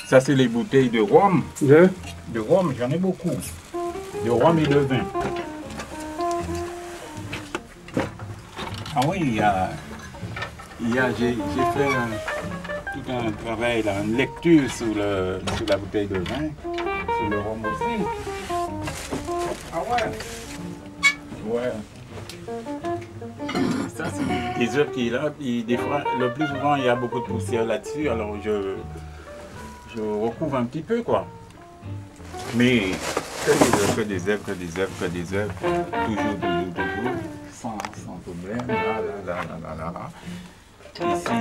Ça, c'est les bouteilles de rhum. De rhum, j'en ai beaucoup. De rhum et de vin. Ah oui, j'ai fait tout un travail, là, une lecture sur la bouteille de vin, sur le rhum aussi. Ah ouais. Ouais. Ça, c'est des œuvres qui est là, puis des fois, le plus souvent, il y a beaucoup de poussière là-dessus, alors je recouvre un petit peu, quoi. Mais que des œuvres, toujours, sans problème, là. Ici,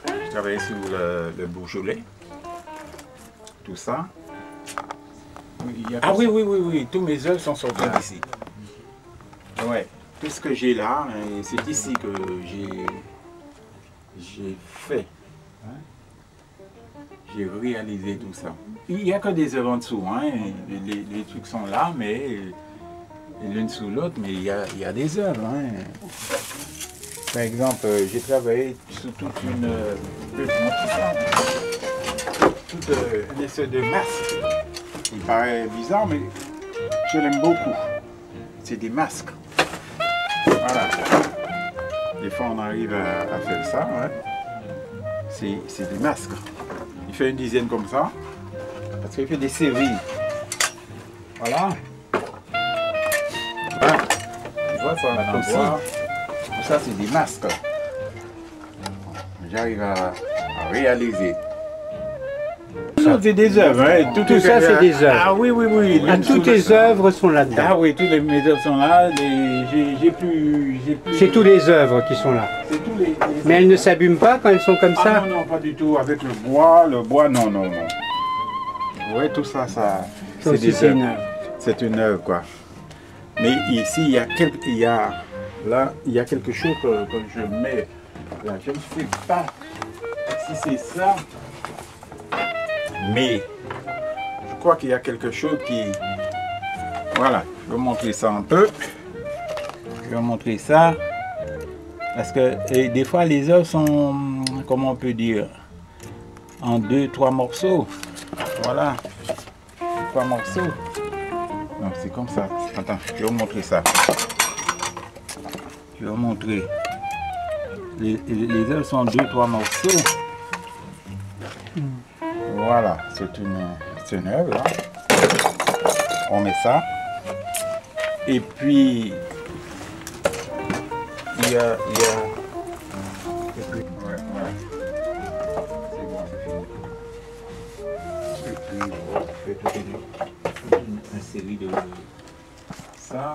je travaille sur le Beaujolais, tout ça. Ah oui, tous mes œuvres sont sortis d'ici. Ouais, tout ce que j'ai là, c'est ici que j'ai fait. Hein? J'ai réalisé tout ça. Il n'y a que des œuvres en dessous, hein? Les trucs sont là, mais l'une sous l'autre, mais il y a des œuvres. Hein? Par exemple, j'ai travaillé sur toute une espèce de masque. Il paraît bizarre, mais je l'aime beaucoup. C'est des masques. Voilà. Des fois, on arrive à faire ça. Ouais. C'est des masques. Il fait une dizaine comme ça, parce qu'il fait des séries. Voilà. Voilà. Tu vois, ça en avoir. Tout ça, c'est des masques. J'arrive à réaliser. C'est des œuvres. Hein. Tout ça, c'est des œuvres. Ah oui. Ah, toutes tes œuvres sont là-dedans. Ah oui, toutes mes œuvres sont là. J'ai plus. C'est toutes les œuvres qui sont là. Mais elles ne s'abîment pas quand elles sont comme ça? Non, pas du tout. Avec le bois, non. Oui, tout ça, c'est des œuvres. C'est une œuvre, quoi. Mais ici, il y a quelque chose que je mets là. Je ne sais pas si c'est ça, mais je crois qu'il y a quelque chose qui... Voilà, je vais montrer ça un peu. Je vais montrer ça. Parce que des fois, les œuvres sont, comment on peut dire, en 2-3 morceaux. Voilà, 3 morceaux. Non, c'est comme ça. Attends, je vais vous montrer ça. Je vais vous montrer. Les œuvres sont en 2-3 morceaux. Voilà, c'est une œuvre. Hein. On met ça. Et puis, il y a... Et puis, ouais. C'est bon, c'est fini. Et puis, je fais toute une série de ça.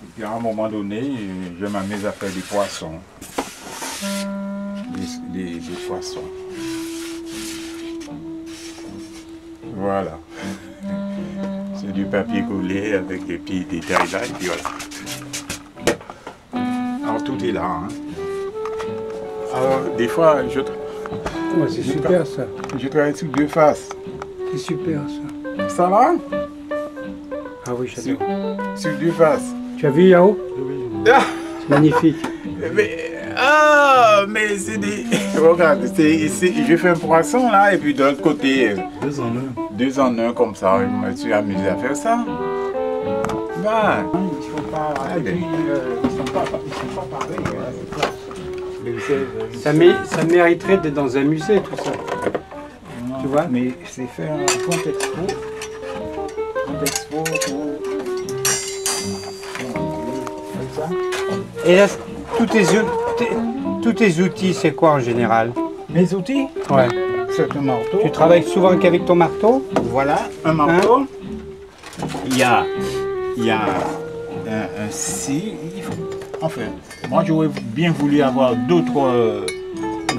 Et puis, à un moment donné, je m'amuse à faire des poissons. Des poissons. Voilà. C'est du papier collé avec des petits détails là. Et puis voilà. Alors tout est là. Hein. Alors des fois, c'est super ça. Je travaille sur 2 faces. C'est super ça. Ça va? Ah oui, j'adore. Sur 2 faces. Tu as vu Yao? Oui. Ah! C'est magnifique. Mais c'est des... Regarde, je fais un poisson là et puis de l'autre côté... 2 en 1. 2 en 1 comme ça, je me suis amusé à faire ça. Bah, Il faut pas... ils sont pas pareils. Ça mériterait d'être dans un musée tout ça. non, tu vois? Mais c'est faire un compte expo. Compte expo pour... Comme ça. Et là, tous tes outils, c'est quoi en général? Mes outils? Ouais. C'est un marteau. Tu travailles souvent qu'avec ton marteau? Voilà, un marteau. Il y a un scie. Enfin, moi j'aurais bien voulu avoir d'autres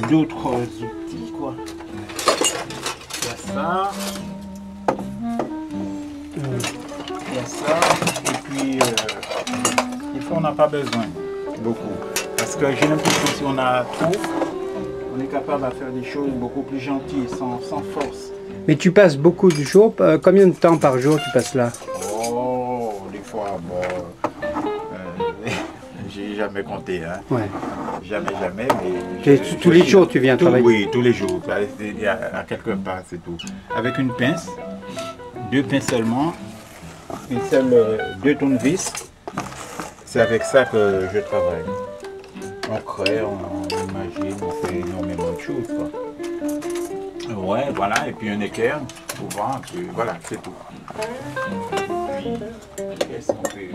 outils, quoi. Il y a ça. Il y a ça. Et puis, des fois on n'a pas besoin beaucoup. Parce que j'ai l'impression que si on a trop, on est capable de faire des choses beaucoup plus gentilles, sans force. Mais tu passes beaucoup de jours, combien de temps par jour tu passes là? Oh, des fois, bon, j'ai jamais compté. Hein. Ouais. jamais, jamais. Et tous les jours, tu viens travailler? Oui, tous les jours. À quelque part, c'est tout. Avec une pince, 2 pinces seulement, une seule, 2 tournevis. C'est avec ça que je travaille. On crée, on imagine, on fait énormément de choses, quoi. Ouais, voilà, et puis un équerre, souvent, puis voilà, c'est tout. Puis, qu'est-ce qu'on fait?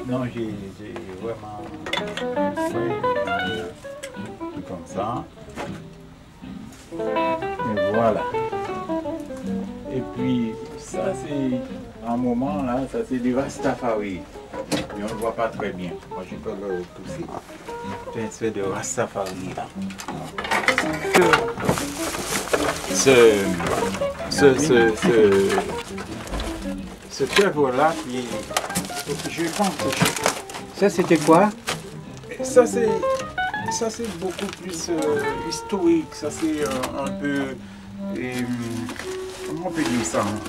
Non, j'ai vraiment tout comme ça. Et voilà. Et puis, ça c'est un moment là, ça c'est du Rastafari. Mais on ne le voit pas très bien. Moi je peux le tousser. C'est une espèce de Rastafari là. Cette œuvre là qui je pense que Ça, c'était quoi? ça c'est beaucoup plus historique, ça c'est un peu comment on peut dire ça, hein?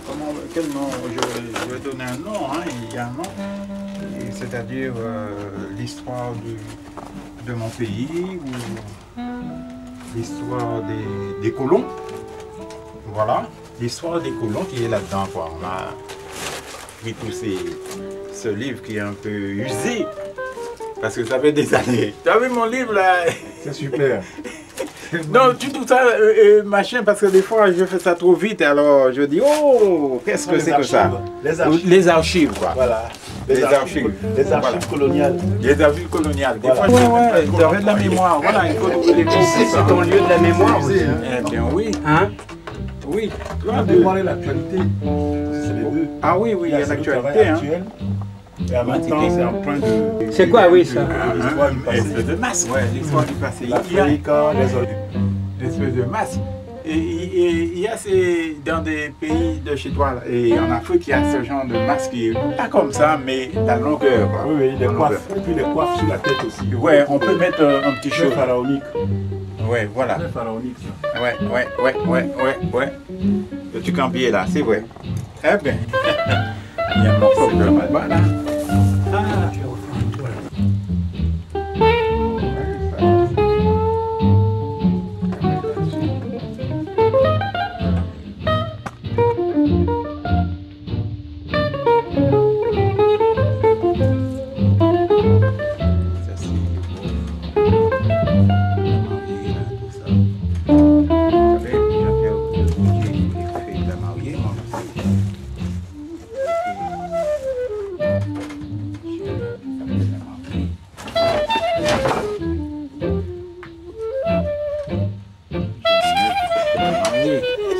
Quel nom, je vais donner un nom, hein? Il y a un nom, c'est-à-dire l'histoire de mon pays ou l'histoire des colons, voilà, l'histoire des colons qui est là-dedans, quoi. On a pris tout ce livre qui est un peu usé. Parce que ça fait des années. Tu as vu mon livre là? C'est super. Non, tu trouves ça machin, parce que des fois je fais ça trop vite, alors je dis oh, qu'est-ce que c'est que ça? Les archives, quoi. Voilà. Les archives. Les archives coloniales. Les archives coloniales. Des Voilà. fois je fais de la mémoire. Voilà, il faut trouver les C'est ton lieu de la mémoire aussi. Eh bien oui. Hein? Oui. La mémoire et l'actualité. C'est les deux. Ah oui, oui, il y a l'actualité. Hein. Et en même temps, c'est en train de... C'est quoi, oui, ça? L'histoire du passé. L'espèce de masse, ouais, l'histoire du passé. L'Afrique, les autres. L'espèce de masse. Et il y a dans des pays de chez toi, et en Afrique, il y a ce genre de masse qui est pas comme ça, mais la longueur. Quoi. Oui, oui, les coiffes. Et puis les coiffes sur la tête aussi. Ouais, on peut mettre un petit Très cheveu. pharaonique. Ouais, voilà. Très pharaonique, ça. Ouais. Le truc en pied là, c'est vrai. Eh bien. Il y a mon coq de là-bas là. Ah.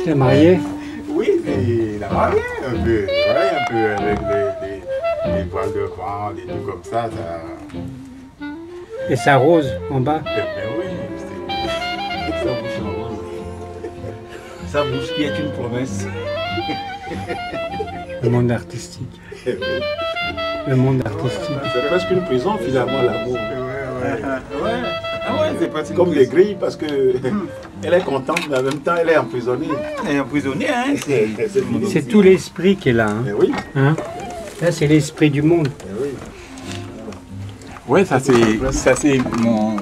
C'est marié? Oui, c'est la mariée un peu. Ouais, un peu avec les voiles de vent, des trucs comme ça. Et ça rose en bas? Eh bien oui, Ça bouge en rose. Ça bouge qui est une promesse. Le monde artistique. Le monde artistique. C'est presque une prison finalement, l'amour. ouais. Ah ouais, c'est pas Comme les grilles parce que elle est contente mais en même temps elle est emprisonnée. Elle est emprisonnée, hein. C'est tout l'esprit qui est là. Hein? Mais oui. Hein? Là, c'est l'esprit du monde. Mais oui. Ouais, ça c'est mon.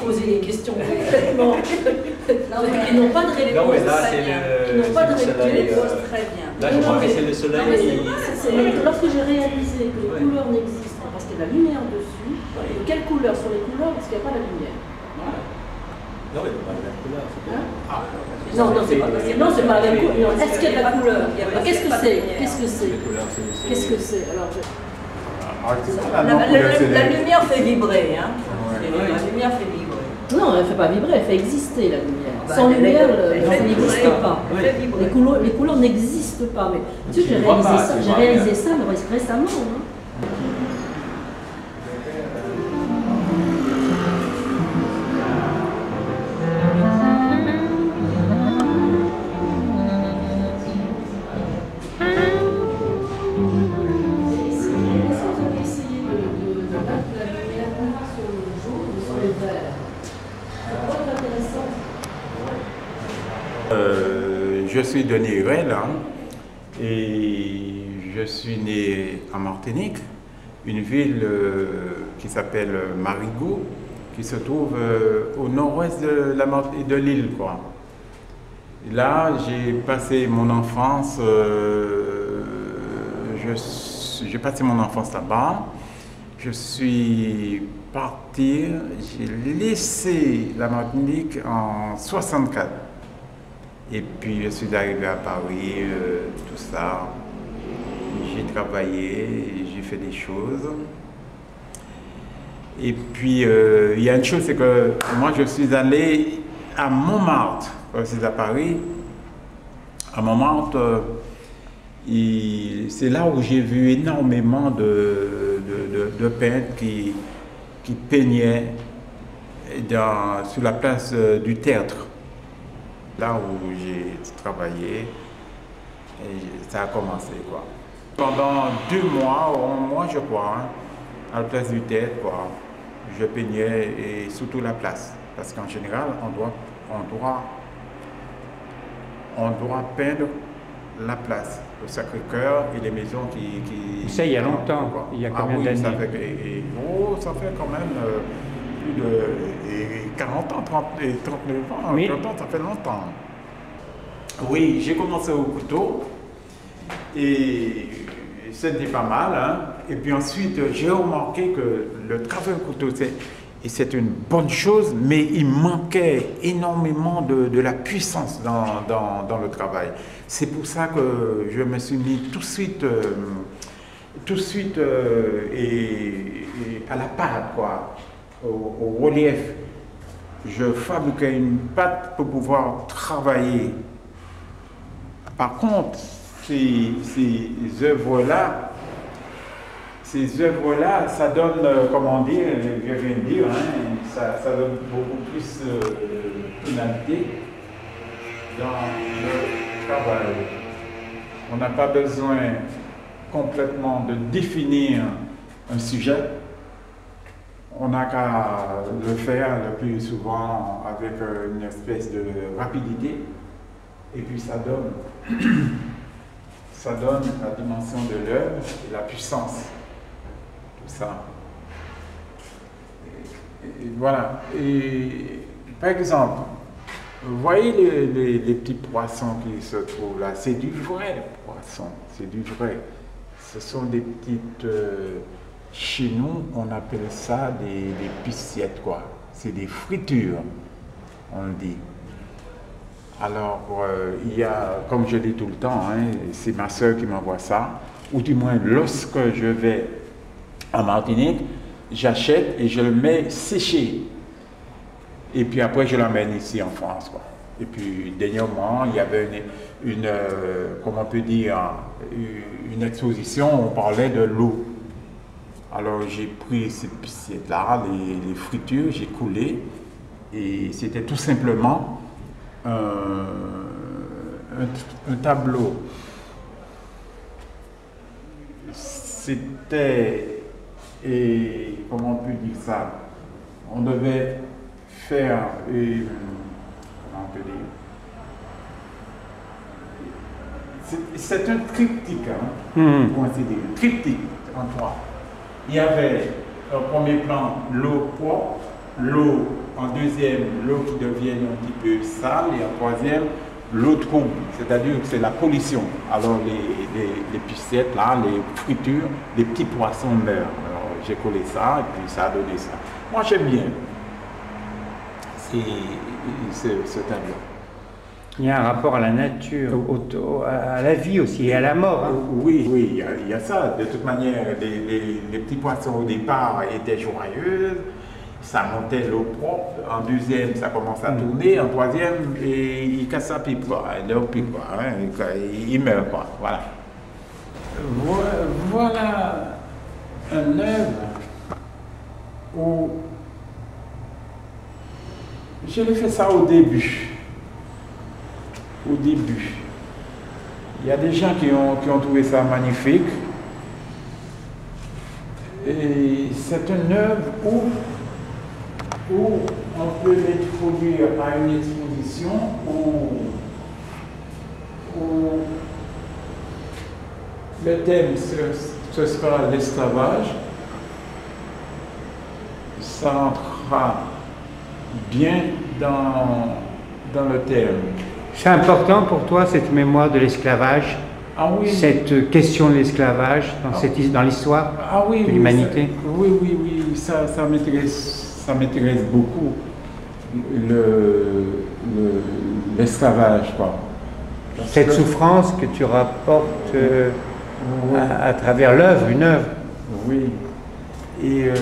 Poser des questions complètement. Ils n'ont pas de réponse. Non, mais là, c'est le. Ils n'ont pas de c'est le soleil, réponse très bien. Là, je crois que c'est le soleil. Lorsque j'ai réalisé que les couleurs n'existent pas parce qu'il y a de la lumière dessus, et quelle couleur sont les couleurs parce qu'il n'y a pas la lumière. Non, mais pas la couleur. Hein? Non, non, c'est pas possible. Non, c'est pas la même couleur. Est-ce qu'il y a de la couleur? Qu'est-ce que c'est? Qu'est-ce que c'est? Qu'est-ce que c'est? Alors, La lumière fait vibrer, hein. La lumière fait vibrer. non, elle ne fait pas vibrer, elle fait exister la lumière. Bah, Sans lumière, elle ça fait n'existe vibrer. pas. Elle fait vibrer. Les couleurs n'existent pas. Mais tu sais, Tu vois pas, tu j'ai vois réalisé rien. ça récemment. Hein. Je suis Denis Huel, hein, et je suis né en Martinique, une ville qui s'appelle Marigot, qui se trouve au nord-ouest de l'île, quoi. Là, j'ai passé mon enfance, j'ai passé mon enfance là-bas. Je suis parti, j'ai laissé la Martinique en 64. Et puis je suis arrivé à Paris, tout ça. J'ai travaillé, j'ai fait des choses. Et puis il y a une chose, c'est que moi je suis allé à Montmartre, quand je suis à Paris. À Montmartre, c'est là où j'ai vu énormément de peintres qui peignaient sur la place du Tertre. Là où j'ai travaillé, et ça a commencé, quoi. Pendant 2 mois, ou 1 mois je crois, hein, à la place du Tertre, quoi, je peignais, et surtout la place. Parce qu'en général, on doit peindre la place, le Sacré-Cœur et les maisons qui... Ça, il y a longtemps, quoi. Il y a combien d'années? Ça fait quand même plus de 40 ans, 39 ans, Oui. 30 ans, ça fait longtemps. Oui, j'ai commencé au couteau et c'était pas mal, hein. Et puis ensuite, j'ai remarqué que le travail au couteau, c'est une bonne chose, mais il manquait énormément de la puissance dans le travail. C'est pour ça que je me suis mis tout de suite et à la pâte, quoi, au relief. Je fabriquais une pâte pour pouvoir travailler. Par contre, ces œuvres-là, ça donne, comment dire, je viens de dire, hein, ça donne beaucoup plus de tonalité dans le travail. On n'a pas besoin complètement de définir un sujet. On n'a qu'à le faire le plus souvent avec une espèce de rapidité. Et puis ça donne la dimension de l'œuvre et la puissance. Tout ça. Et voilà. Et par exemple, vous voyez les petits poissons qui se trouvent là, c'est du vrai poisson, c'est du vrai. Ce sont des petites... chez nous, on appelle ça des pisciettes, quoi. C'est des fritures, on le dit. Alors, il y a, comme je dis tout le temps, hein, c'est ma soeur qui m'envoie ça, ou du moins, lorsque je vais en Martinique, j'achète et je le mets sécher. Et puis après, je l'emmène ici en France, quoi. Et puis, dernièrement, il y avait comment on peut dire, une exposition où on parlait de l'eau. Alors, j'ai pris ces pisciettes-là, les fritures, j'ai coulé, et c'était tout simplement un tableau. C'était, et comment on peut dire ça, on devait faire, comment on peut dire, c'est un triptyque, hein, pour ainsi dire, un triptyque en 3. Il y avait au premier plan l'eau propre, l'eau en deuxième, l'eau qui devient un petit peu sale, et en troisième, l'eau trouble, c'est-à-dire que c'est la pollution. Alors les piscettes là, les fritures, les petits poissons meurent. Alors j'ai collé ça et puis ça a donné ça. Moi j'aime bien. ce tableau. Il y a un rapport à la nature, à la vie aussi et à la mort. Hein. Oui, oui, il y a ça. De toute manière, les petits poissons au départ étaient joyeux, ça montait l'eau propre. En deuxième, ça commence à tourner. En troisième, il casse sa pipe, quoi. Leur pipe, quoi, hein. Il meurt, quoi. Voilà. Voilà un œuvre où je l'ai fait ça au début. Au début. Il y a des gens qui ont trouvé ça magnifique. Et c'est une œuvre où on peut l'introduire à une exposition où le thème ce sera l'esclavage. Ça entrera bien dans le thème. C'est important pour toi cette mémoire de l'esclavage, oui. Cette question de l'esclavage dans l'histoire de l'humanité? Oui, ça m'intéresse beaucoup, l'esclavage, quoi. Cette souffrance que tu rapportes à travers l'œuvre, une œuvre. Oui, et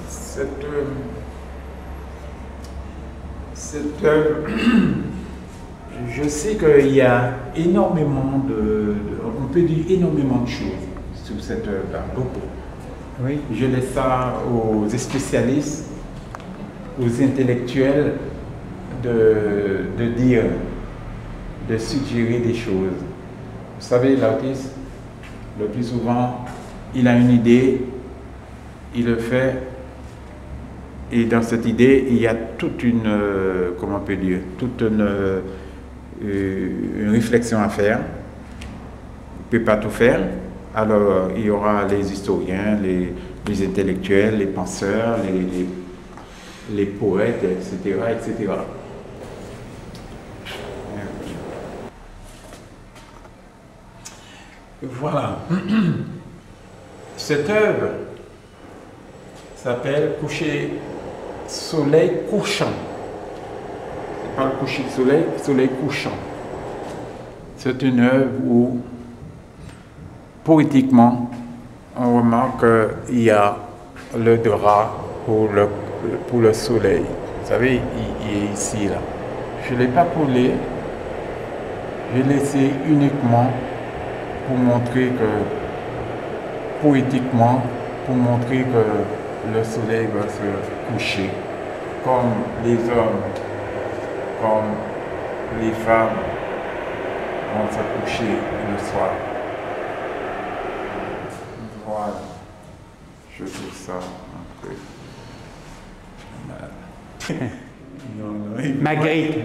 cette œuvre, je sais qu'il y a énormément on peut dire énormément de choses sur cette œuvre-là, beaucoup. Oui. Je laisse ça aux spécialistes, aux intellectuels de dire, de suggérer des choses. Vous savez, l'artiste, le plus souvent, il a une idée, il le fait, et dans cette idée, il y a toute une, comment on peut dire, toute une réflexion à faire. Il ne peut pas tout faire. Alors, il y aura les historiens, les intellectuels, les penseurs, les poètes, etc., etc. Voilà. Cette œuvre s'appelle Coucher soleil couchant. C'est pas le coucher de soleil, soleil couchant. C'est une œuvre où, poétiquement, on remarque qu'il y a le drap pour le soleil. Vous savez, il est ici, là. Je ne l'ai pas collé, j'ai laissé uniquement pour montrer que, poétiquement, pour montrer que le soleil va se coucher, comme les hommes, comme les femmes vont se coucher le soir. Voilà, je trouve ça un peu mal.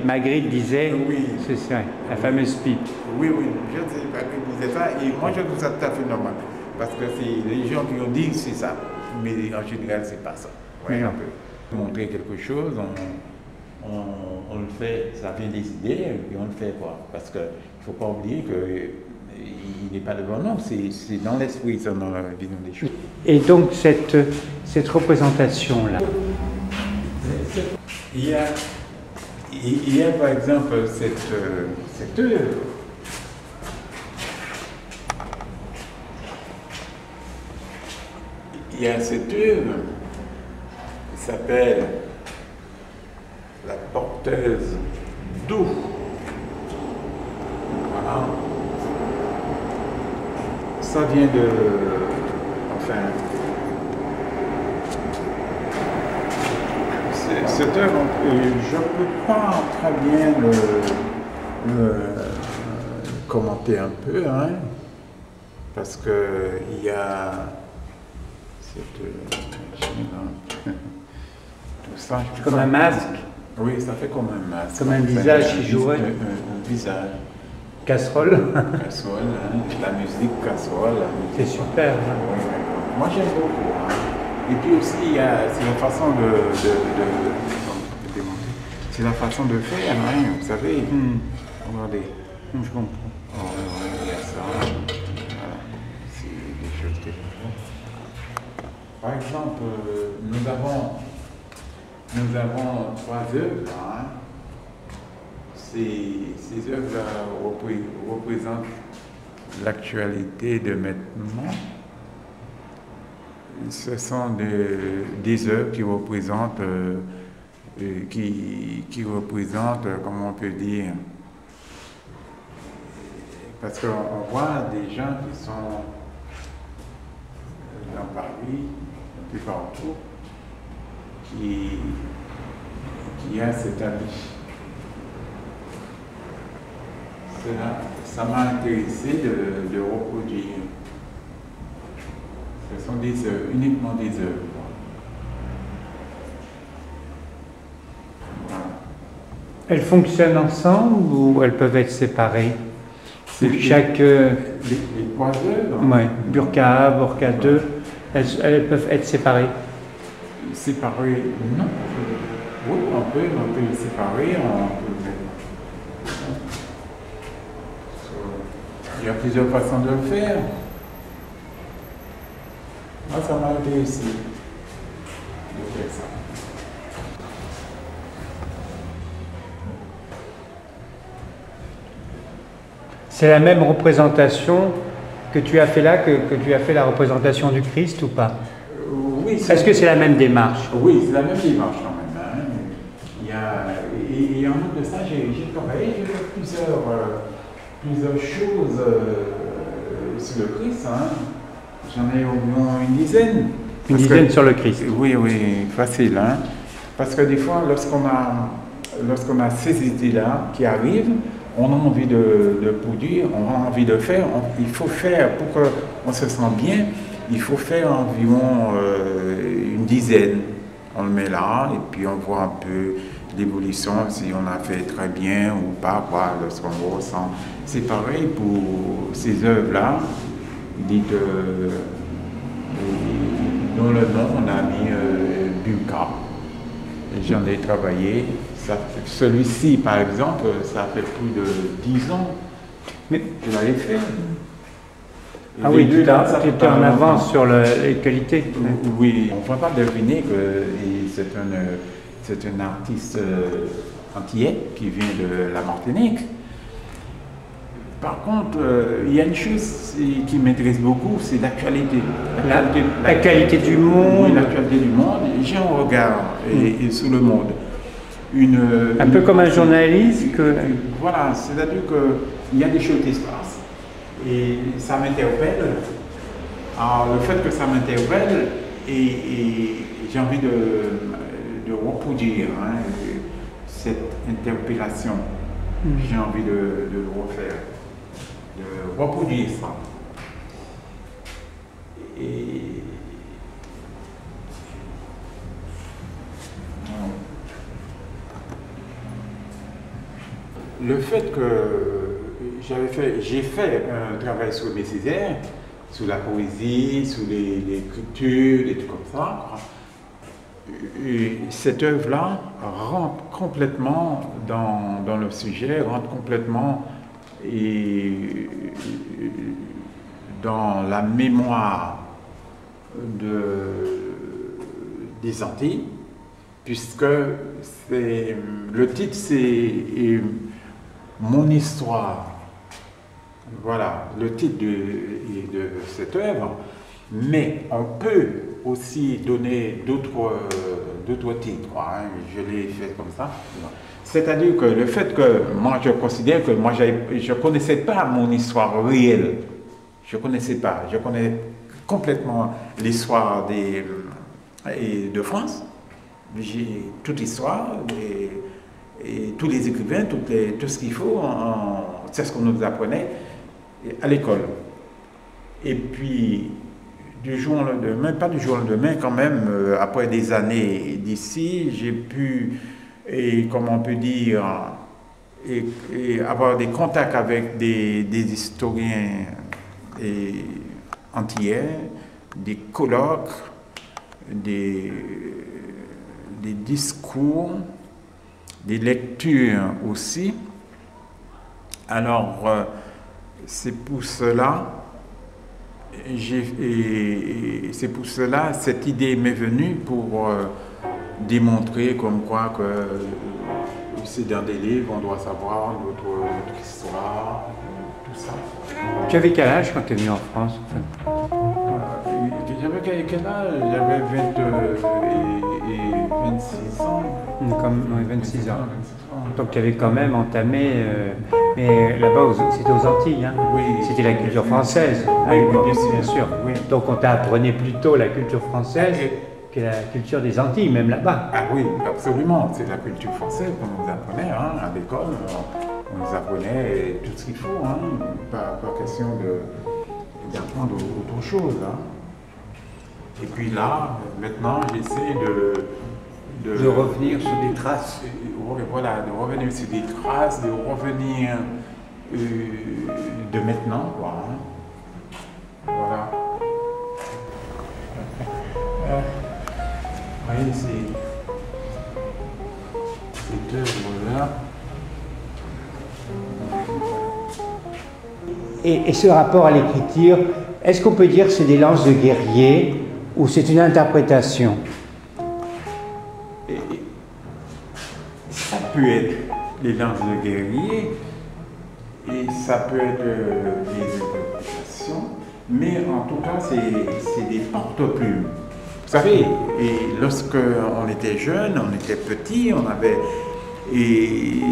Magritte disait, oui. C'est ça, la fameuse pipe. Oui, je sais pas qui disait ça, et moi je trouve ça tout à fait normal, parce que c'est les gens qui ont dit c'est ça, mais en général c'est pas ça. Ouais, on peut montrer quelque chose, on le fait, ça vient des idées, et on le fait quoi, parce qu'il ne faut pas oublier qu'il n'est pas devant nous, c'est dans l'esprit, c'est dans la vision des choses. Et donc cette représentation-là, il y a par exemple cette œuvre. Il y a cette œuvre qui s'appelle La porteuse d'eau. Voilà. Ça vient de... Enfin... Cette œuvre, je ne peux pas très bien le commenter un peu, hein, parce qu'il y a tout ça. comme un masque, Oui, ça fait comme un masque. comme un visage qui jouerait. Un visage. Casserole. Casserole, hein, la musique casserole. C'est super. Hein. Oui, moi j'aime beaucoup. Hein. Et puis aussi, c'est la façon c'est la façon de faire, hein, vous savez. Regardez. Je comprends. Il y a ça. Voilà. C'est des choses que je fais. Par exemple, nous avons 3 œuvres. Hein. ces œuvres-là représentent l'actualité de maintenant. Ce sont des œuvres qui représentent, comment on peut dire, parce qu'on voit des gens qui sont dans Paris, un peu partout, qui a cet habit. Ça m'a intéressé de reproduire. Ce sont des œuvres, uniquement des œuvres. Voilà. Elles fonctionnent ensemble ou elles peuvent être séparées? Chaque... Les trois œuvres? Oui, Burqa 1, Burqa 2, elles peuvent être séparées? Séparées, non. Oui, on peut les séparer, on peut mettre. Il y a plusieurs façons de le faire. Moi, ça m'a intéressé de faire ça. C'est la même représentation que tu as fait là, que tu as fait la représentation du Christ ou pas? Oui. Est-ce que c'est la même démarche? Oui, c'est la même démarche quand même. Hein. Et en outre de ça, j'ai travaillé, j'ai fait plusieurs choses sur le Christ. Hein. J'en ai au moins une dizaine. Une dizaine sur le Christ? Oui, facile. Hein. Parce que des fois, lorsqu'on a ces idées-là qui arrivent, on a envie de produire, on a envie de faire. Il faut faire, pour qu'on se sente bien, il faut faire environ une dizaine. On le met là et puis on voit un peu l'évolution, si on a fait très bien ou pas, quoi, lorsqu'on ressent. C'est pareil pour ces œuvres-là. Dites, dans le nom, on a mis Burqa. J'en ai travaillé. Celui-ci, par exemple, ça fait plus de 10 ans que je l'avais fait. Ah oui, tu étais en avance sur les qualités. Oui, on ne peut pas deviner que c'est un artiste antillais qui vient de la Martinique. Par contre, il y a une chose qui m'intéresse beaucoup, c'est l'actualité. La qualité du monde. Oui, l'actualité du monde. J'ai un regard et sur le monde. Un peu comme un journaliste. Voilà, c'est-à-dire qu'il y a des choses qui se passent et ça m'interpelle. Alors, le fait que ça m'interpelle, et j'ai envie de reproduire cette interpellation. J'ai envie de le refaire, de reproduire ça. Et le fait que j'ai fait un travail sur mes Césaires, sur la poésie, sur l'écriture, des trucs comme ça. Et cette œuvre-là rentre complètement dans le sujet, rentre complètement dans la mémoire des Antilles, puisque le titre c'est Mon histoire. Voilà, le titre de cette œuvre, mais on peut aussi donner d'autres titres, je l'ai fait comme ça. C'est-à-dire que le fait que moi je considère que moi je ne connaissais pas mon histoire réelle, je ne connaissais pas, je connais complètement l'histoire de France, j'ai toute l'histoire et tous les écrivains, tout ce qu'il faut, c'est ce qu'on nous apprenait à l'école. Et puis, du jour au lendemain, pas du jour au lendemain, quand même, après des années d'ici, j'ai pu, comment on peut dire, et avoir des contacts avec des historiens antillais, des colloques, des discours, des lectures aussi. Alors, c'est pour cela, cette idée m'est venue pour démontrer comme quoi que c'est dans des livres, on doit savoir notre histoire, tout ça. Tu avais quel âge quand tu es venu en France en fait? J'avais quel âge? J'avais 26 ans. Comme, ouais, 26 ans. Donc tu avais quand même entamé, mais là-bas c'était aux Antilles, hein? Oui. C'était la culture française. Oui, bien sûr. Oui. Donc on t'apprenait plutôt la culture française que la culture des Antilles, même là-bas. Ah oui, absolument. C'est la culture française qu'on nous apprenait hein, à l'école. On nous apprenait tout ce qu'il faut, hein, pas question d'apprendre autre chose. Hein. Et puis là, maintenant, j'essaie de revenir sur des traces. Voilà, de revenir sur des traces, de revenir de maintenant, quoi. Hein. Voilà. Oui, cette œuvre-là. Et ce rapport à l'écriture, est-ce qu'on peut dire que c'est des lances de guerrier ou c'est une interprétation? Ça peut être les lances de guerrier et ça peut être des interprétations, mais en tout cas, c'est des porte-plumes. Vous savez, et lorsque on était jeune, on était petit, on avait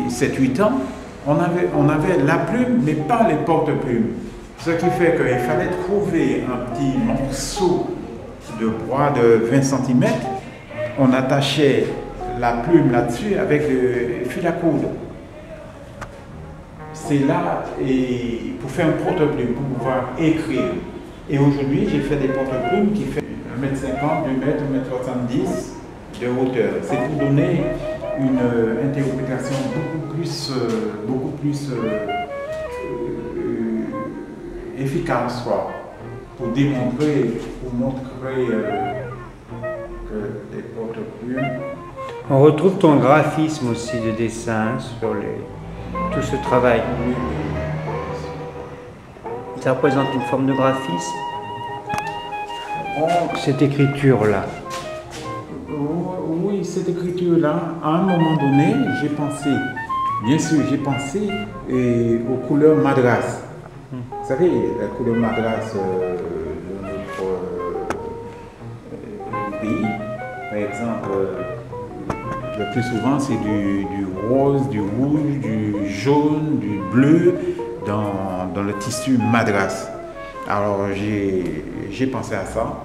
7-8 ans, on avait la plume, mais pas les porte-plumes. Ce qui fait qu'il fallait trouver un petit morceau de bois de 20 cm, on attachait la plume là-dessus avec le fil à coudre. C'est là, et pour faire un porte-plume, pour pouvoir écrire. Et aujourd'hui, j'ai fait des porte-plumes qui font 1,50 m, 2 m, 1,70 m de hauteur. C'est pour donner une interprétation beaucoup plus efficace, quoi, pour montrer que les porte-plumes. On retrouve ton graphisme aussi de dessin sur tout ce travail. Ça représente une forme de graphisme. Cette écriture-là. Oui, cette écriture-là, à un moment donné, j'ai pensé, bien sûr, aux couleurs madras. Vous savez, la couleur madras de notre pays, par exemple, le plus souvent, c'est du rose, du rouge, du jaune, du bleu dans le tissu madras. Alors, j'ai pensé à ça.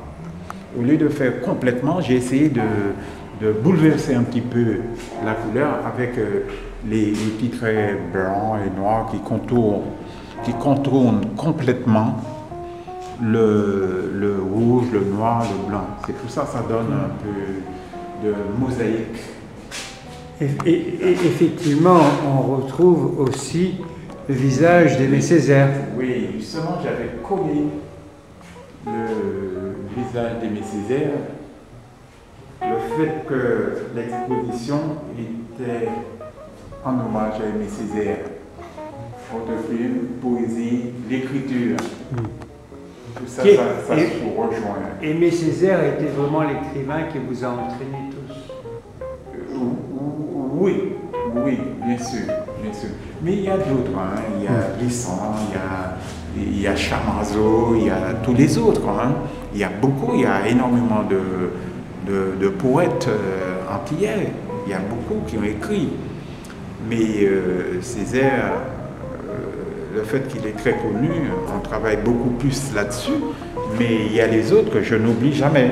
Au lieu de faire complètement, j'ai essayé de bouleverser un petit peu la couleur avec les petits traits blancs et noirs qui contournent complètement le rouge, le noir, le blanc. C'est pour ça que ça donne un peu de mosaïque. Et effectivement, on retrouve aussi le visage d'Aimé Césaire. Oui, justement, j'avais collé le visage d'Aimé Césaire. Le fait que l'exposition était en hommage à Aimé Césaire. Porte-plume, poésie, l'écriture. Tout ça, ça se rejoint. Aimé Césaire était vraiment l'écrivain qui vous a entraînés tous. Oui, bien sûr. Mais il y a d'autres, hein. Il y a Blisson, il y a Chamazo, il y a tous les autres. Hein. Il y a énormément de poètes antillais. Il y a beaucoup qui ont écrit. Mais Césaire, le fait qu'il est très connu, on travaille beaucoup plus là-dessus. Mais il y a les autres que je n'oublie jamais.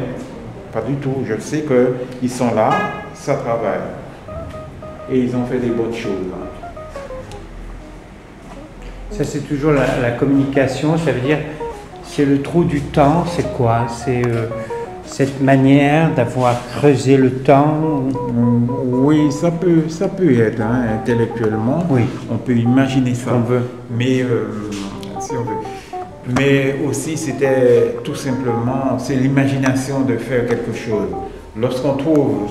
Pas du tout. Je sais qu'ils sont là, ça travaille. Et ils ont fait des bonnes choses. Ça, c'est toujours la communication, ça veut dire, c'est le trou du temps, c'est quoi? C'est cette manière d'avoir creusé le temps? Oui, ça peut être, hein, intellectuellement. Oui. On peut imaginer ça. On veut. Mais, si on veut. Mais aussi, c'était tout simplement, c'est l'imagination de faire quelque chose. Lorsqu'on trouve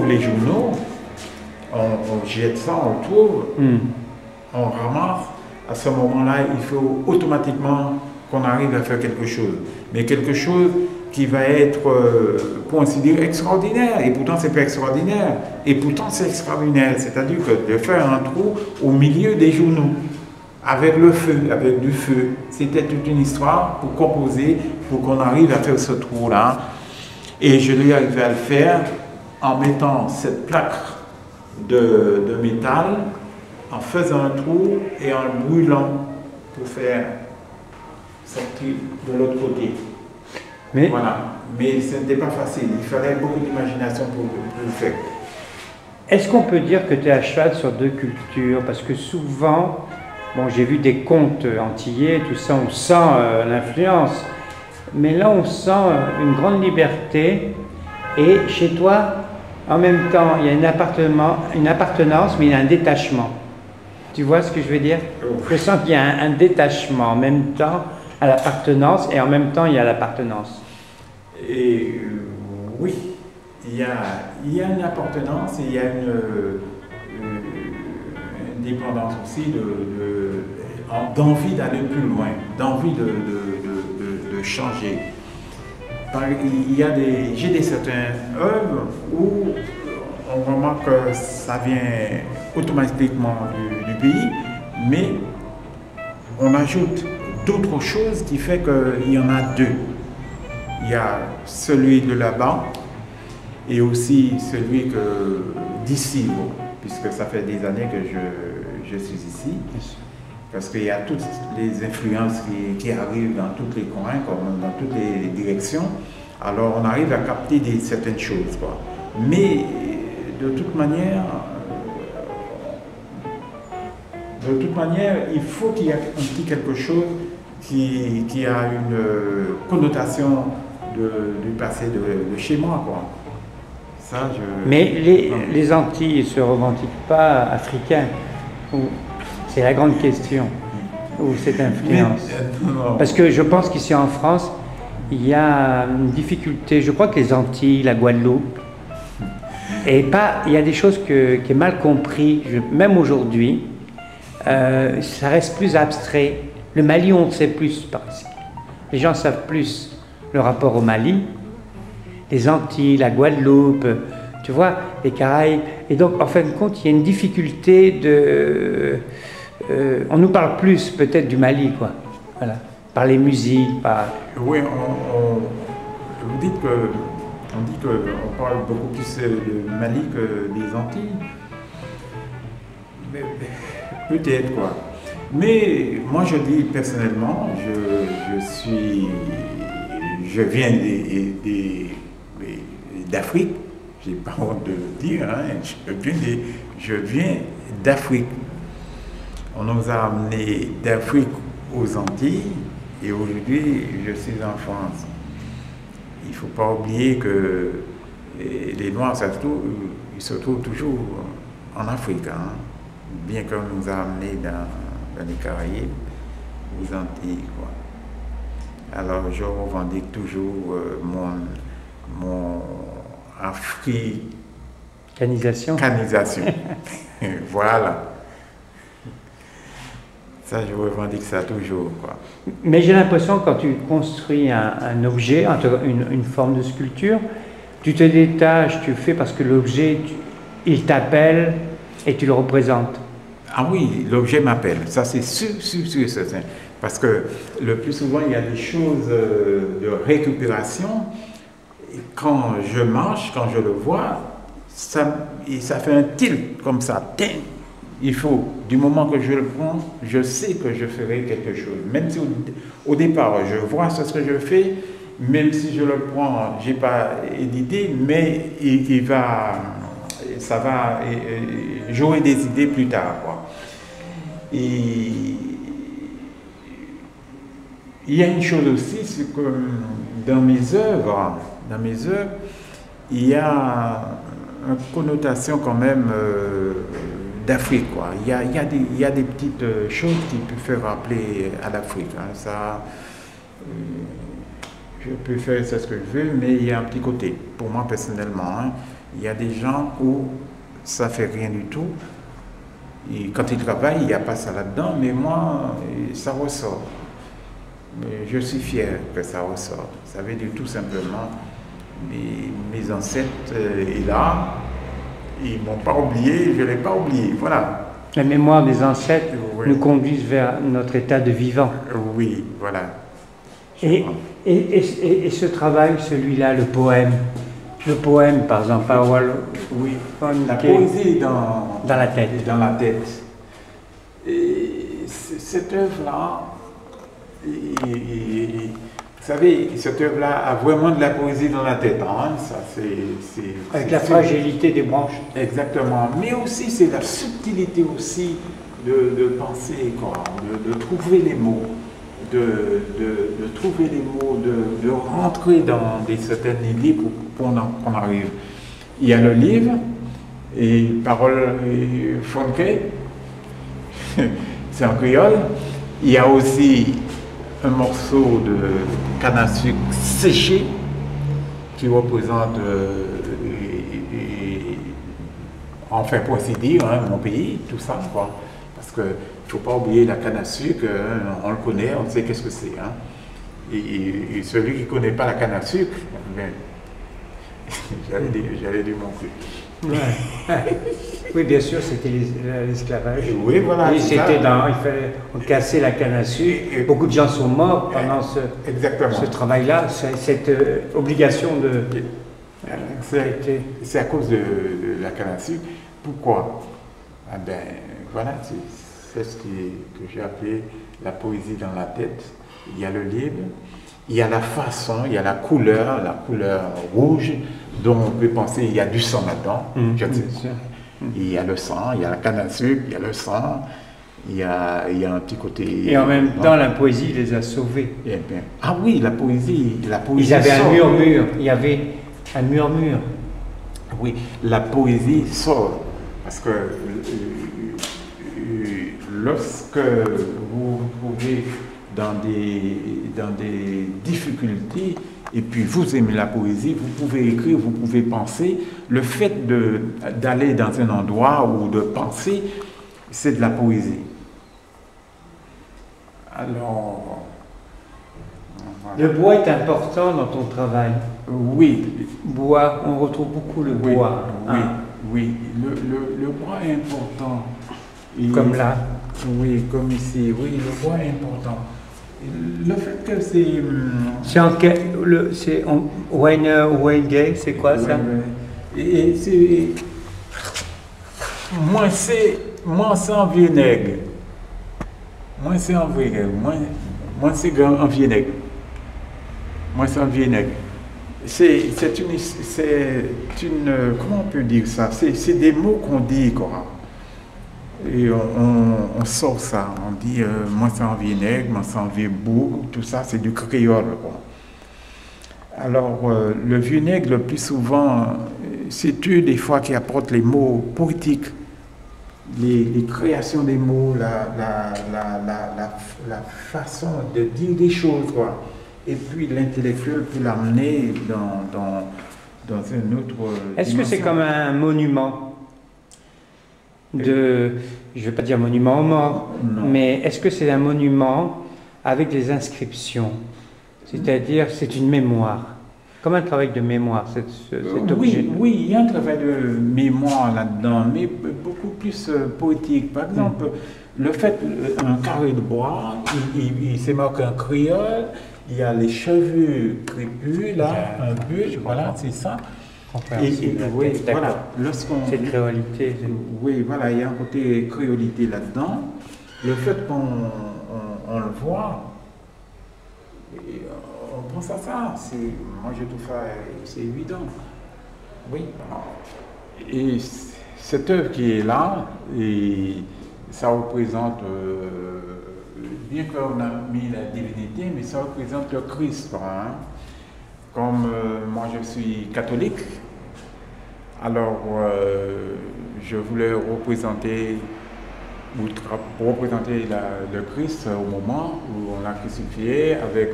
les journaux, on jette ça, on trouve, on ramasse. À ce moment-là, il faut automatiquement qu'on arrive à faire quelque chose. Mais quelque chose qui va être, pour ainsi dire, extraordinaire. Et pourtant, c'est pas extraordinaire. Et pourtant, c'est extraordinaire. C'est-à-dire que de faire un trou au milieu des journaux, avec le feu, avec du feu. C'était toute une histoire pour composer, pour qu'on arrive à faire ce trou-là. Et je l'ai arrivé à le faire en mettant cette plaque de métal, en faisant un trou et en le brûlant pour faire sortir de l'autre côté. Mais, voilà. Mais ce n'était pas facile, il fallait beaucoup d'imagination pour le faire. est-ce qu'on peut dire que tu es à cheval sur deux cultures? Parce que souvent, bon, j'ai vu des contes antillais, tout ça, on sent l'influence. Mais là, on sent une grande liberté. Et chez toi, en même temps, il y a une appartenance, mais il y a un détachement. Tu vois ce que je veux dire? Je sens qu'il y a un détachement en même temps à l'appartenance et en même temps il y a l'appartenance. Et oui, il y a une appartenance et il y a une dépendance aussi d'envie d'aller plus loin, d'envie de changer. J'ai certaines œuvres où on remarque que ça vient automatiquement du pays, mais on ajoute d'autres choses qui fait qu'il y en a deux. Il y a celui de là-bas et aussi celui d'ici, puisque ça fait des années que je suis ici. Parce qu'il y a toutes les influences qui arrivent dans tous les coins, comme dans toutes les directions. Alors on arrive à capter certaines choses, quoi. Mais de toute manière, il faut qu'il y ait un petit quelque chose qui a une connotation du passé de chez moi, quoi. Ça, Mais les Antilles ne se revendiquent pas africains. C'est la grande question, ou cette influence. Parce que je pense qu'ici en France, il y a une difficulté. Je crois que les Antilles, la Guadeloupe, il y a des choses qui est mal compris, même aujourd'hui. Ça reste plus abstrait. Le Mali, on sait plus, par exemple. Les gens savent plus le rapport au Mali. Les Antilles, la Guadeloupe, tu vois, les Caraïbes. Et donc, en fin de compte, il y a une difficulté on nous parle plus peut-être du Mali, quoi. Voilà. Par les musiques, par... Oui, on dit qu'on parle beaucoup plus du Mali que des Antilles. Peut-être, quoi. Mais moi, je dis personnellement, je viens d'Afrique. J'ai pas honte de le dire, hein. Je viens d'Afrique. On nous a amenés d'Afrique aux Antilles et aujourd'hui je suis en France. Il ne faut pas oublier que les Noirs, ils se trouvent toujours en Afrique, hein, bien qu'on nous a amenés dans les Caraïbes, aux Antilles, quoi. Alors je revendique toujours mon Canisation. Voilà. Ça, je revendique ça toujours, quoi. Mais j'ai l'impression que quand tu construis un objet, une forme de sculpture, tu te détaches, tu fais parce que l'objet, il t'appelle et tu le représentes. Ah oui, l'objet m'appelle, ça c'est sûr, certain. Parce que le plus souvent, il y a des choses de récupération. Et quand je marche, quand je le vois, ça fait un tilt comme ça. Il faut, du moment que je le prends, je sais que je ferai quelque chose. Même si au départ, je vois ce que je fais, même si je le prends, je n'ai pas d'idée, mais ça va jouer des idées plus tard, quoi. Et il y a une chose aussi, c'est que dans mes œuvres, il y a une connotation quand même d'Afrique, quoi. Il y a des petites choses qui peuvent faire rappeler à l'Afrique, hein. Ça, je peux faire ce que je veux, mais il y a un petit côté, pour moi personnellement, hein. Il y a des gens où ça ne fait rien du tout. Et quand ils travaillent, il n'y a pas ça là-dedans, mais moi, ça ressort. Mais je suis fier que ça ressort. Ça veut dire tout simplement, mes ancêtres et là, ils ne m'ont pas oublié, je ne l'ai pas oublié. Voilà. La mémoire des ancêtres Oui. nous conduisent vers notre état de vivant. Oui, voilà. Et ce travail, celui-là, le poème, par exemple, Oui, la la poésie dans la tête. Dans la tête. Et cette œuvre-là, vous savez, cette œuvre-là a vraiment de la poésie dans la tête. Hein? Ça, Avec la fragilité des branches. Exactement. Mais aussi, c'est la subtilité aussi de penser, quoi, de trouver les mots. De trouver les mots, de rentrer dans certaines idées pour qu'on arrive. Il y a le livre, et Parole Fonke, c'est en créole. Il y a aussi un morceau de canne à sucre séché qui représente, enfin pour ainsi dire, hein, mon pays, tout ça, quoi. Parce qu'il ne faut pas oublier la canne à sucre, hein, on le connaît, on sait qu'est-ce que c'est. Hein. Et celui qui ne connaît pas la canne à sucre, ben, j'allais dire mon cul. Ouais. Oui, bien sûr, c'était l'esclavage. Oui, voilà. Il fallait casser la canne à sucre. Et beaucoup de gens sont morts pendant ce travail-là, cette obligation de. C'est à cause de la canne à sucre. Pourquoi? Ah ben, voilà, c'est ce que j'ai appelé la poésie dans la tête. Il y a le livre, il y a la façon, il y a la couleur rouge, dont on peut penser il y a du sang là-dedans. Il y a le sang, il y a la canne à sucre, il y a le sang, il y a un petit côté. Et en même temps, la poésie les a sauvés. Eh bien, ah oui, la poésie. Ils avaient un murmure. Il y avait un murmure. Oui, la poésie sauve. Parce que lorsque vous vous trouvez dans des difficultés, et puis vous aimez la poésie, vous pouvez écrire, vous pouvez penser. Le fait d'aller dans un endroit ou de penser, c'est de la poésie. Alors... Voilà. Le bois est important dans ton travail. Oui. Bois, on retrouve beaucoup le bois. Oui, hein. Oui. Le bois est important. Comme là. Oui, comme ici. Oui, le bois est important. Le fait que c'est... C'est en Wenger, c'est quoi ça? Et c'est... Moins c'est en vinaigre. Moins c'est en vinaigre. Moins c'est en vinaigre. Moins c'est en vinaigre. C'est une... Comment on peut dire ça? C'est des mots qu'on dit, quoi. Et on sort ça, on dit moi c'est en vinaigre, moi c'est en vinaigre, tout ça c'est du créole. Quoi. Alors le vinaigre le plus souvent, c'est eux des fois qui apportent les mots poétiques, les créations des mots, la façon de dire des choses. Quoi. Et puis l'intellectuel peut l'amener dans un autre... Est-ce que c'est comme un monument? Je ne vais pas dire monument aux morts, mais est-ce que c'est un monument avec des inscriptions? C'est-à-dire, c'est une mémoire, comme un travail de mémoire, cet objet. Oui, il y a un travail de mémoire là-dedans, mais beaucoup plus poétique. Par exemple, le fait, un carré de bois, il s'est marqué un créole, il y a les cheveux crépus, là, un peu, voilà, c'est ça. Oui, voilà. Cette créolité. Oui, voilà, il y a un côté créolité là-dedans. Le fait qu'on le voit, on pense à ça. Moi, je trouve ça, c'est évident. Oui. Et cette œuvre qui est là, et ça représente, bien qu'on a mis la divinité, mais ça représente le Christ. Hein. Comme moi je suis catholique, alors je voulais représenter le Christ au moment où on l'a crucifié avec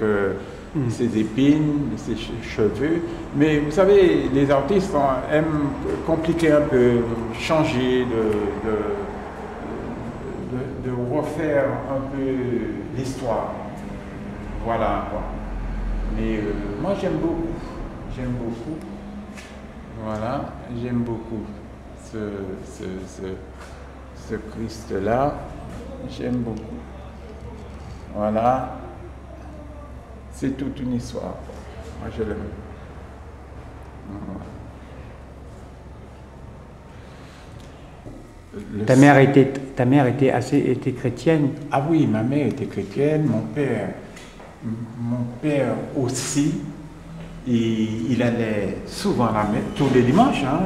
ses épines, ses cheveux. Mais vous savez, les artistes aiment compliquer un peu, changer, de refaire un peu l'histoire. voilà quoi. Mais moi j'aime beaucoup. J'aime beaucoup. Voilà, j'aime beaucoup ce Christ-là. J'aime beaucoup. Voilà. C'est toute une histoire. Moi je l'aime. Ta mère était chrétienne? Ah oui, ma mère était chrétienne, mon père aussi. Et il allait souvent à la messe, tous les dimanches. Hein.